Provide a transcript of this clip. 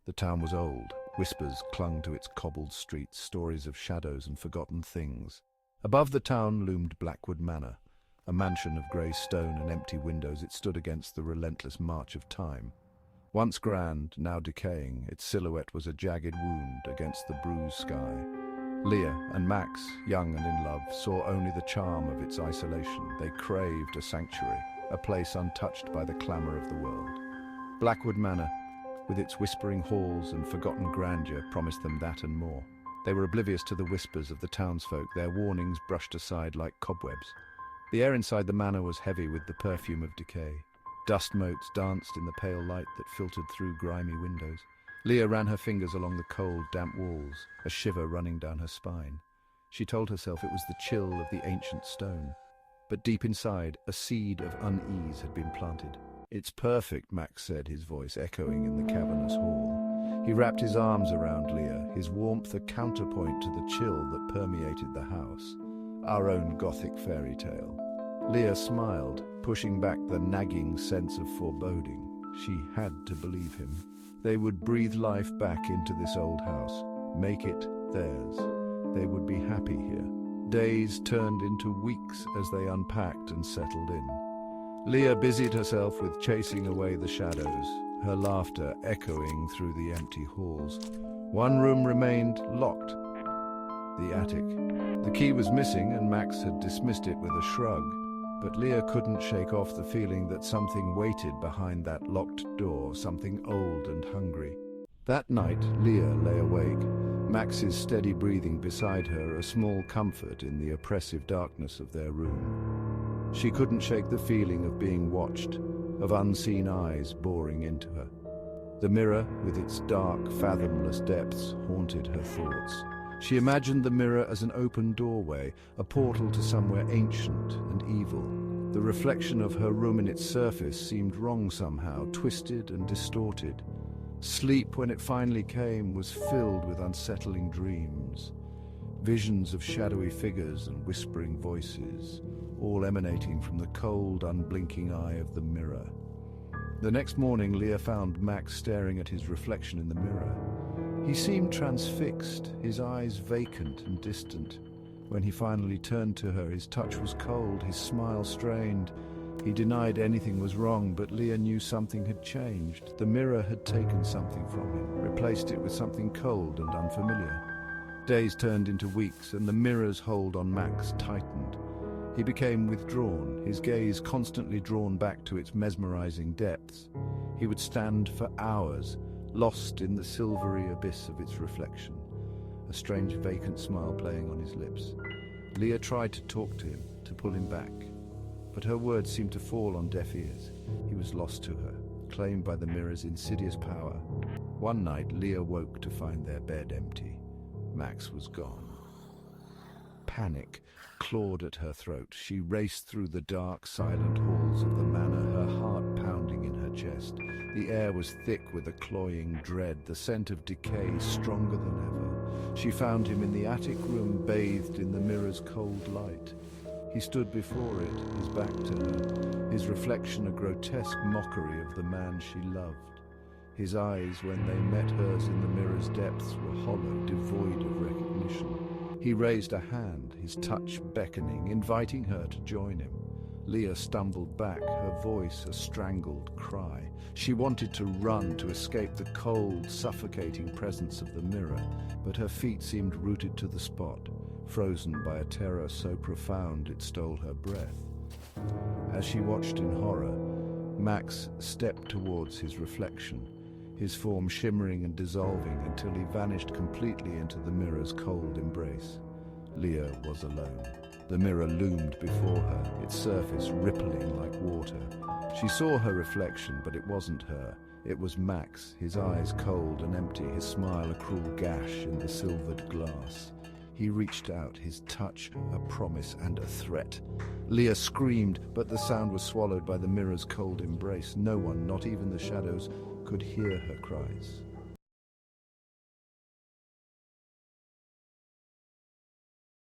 The town was old. Whispers clung to its cobbled streets, stories of shadows and forgotten things. Above the town loomed Blackwood Manor, a mansion of grey stone and empty windows. It stood against the relentless march of time. Once grand, now decaying, its silhouette was a jagged wound against the bruised sky. Leah and Max, young and in love, saw only the charm of its isolation. They craved a sanctuary, a place untouched by the clamour of the world. Blackwood Manor, with its whispering halls and forgotten grandeur, promised them that and more. They were oblivious to the whispers of the townsfolk, their warnings brushed aside like cobwebs. The air inside the manor was heavy with the perfume of decay. Dust motes danced in the pale light that filtered through grimy windows. Leah ran her fingers along the cold, damp walls, a shiver running down her spine. She told herself it was the chill of the ancient stone. But deep inside, a seed of unease had been planted. "It's perfect," Max said, his voice echoing in the cavernous hall. He wrapped his arms around Leah, his warmth a counterpoint to the chill that permeated the house. Our own gothic fairy tale. Leah smiled, pushing back the nagging sense of foreboding. She had to believe him. They would breathe life back into this old house, make it theirs. They would be happy here. Days turned into weeks as they unpacked and settled in. Leah busied herself with chasing away the shadows, her laughter echoing through the empty halls. One room remained locked, the attic. The key was missing and Max had dismissed it with a shrug. But Leah couldn't shake off the feeling that something waited behind that locked door, something old and hungry. That night, Leah lay awake, Max's steady breathing beside her, a small comfort in the oppressive darkness of their room. She couldn't shake the feeling of being watched, of unseen eyes boring into her. The mirror, with its dark, fathomless depths, haunted her thoughts. She imagined the mirror as an open doorway, a portal to somewhere ancient and evil. The reflection of her room in its surface seemed wrong somehow, twisted and distorted. Sleep, when it finally came, was filled with unsettling dreams. Visions of shadowy figures and whispering voices, all emanating from the cold, unblinking eye of the mirror. The next morning, Leah found Max staring at his reflection in the mirror. He seemed transfixed, his eyes vacant and distant. When he finally turned to her, his touch was cold, his smile strained. He denied anything was wrong, but Leah knew something had changed. The mirror had taken something from him, replaced it with something cold and unfamiliar. Days turned into weeks, and the mirror's hold on Max tightened. He became withdrawn, his gaze constantly drawn back to its mesmerizing depths. He would stand for hours, lost in the silvery abyss of its reflection, a strange vacant smile playing on his lips. Leah tried to talk to him, to pull him back, but her words seemed to fall on deaf ears. He was lost to her, claimed by the mirror's insidious power. One night, Leah woke to find their bed empty. Max was gone. Panic clawed at her throat. She raced through the dark, silent halls of the manor, her heart pounding in her chest. The air was thick with a cloying dread, the scent of decay stronger than ever. She found him in the attic room, bathed in the mirror's cold light. He stood before it, his back to her, his reflection a grotesque mockery of the man she loved. His eyes, when they met hers in the mirror's depths, were hollow, devoid of recognition. He raised a hand, his touch beckoning, inviting her to join him. Leah stumbled back, her voice a strangled cry. She wanted to run, to escape the cold, suffocating presence of the mirror, but her feet seemed rooted to the spot, frozen by a terror so profound it stole her breath. As she watched in horror, Max stepped towards his reflection, his form shimmering and dissolving until he vanished completely into the mirror's cold embrace. Leah was alone. The mirror loomed before her, its surface rippling like water. She saw her reflection, but it wasn't her. It was Max, his eyes cold and empty, his smile a cruel gash in the silvered glass. He reached out, his touch a promise and a threat. Leah screamed, but the sound was swallowed by the mirror's cold embrace. No one, not even the shadows, could hear her cries.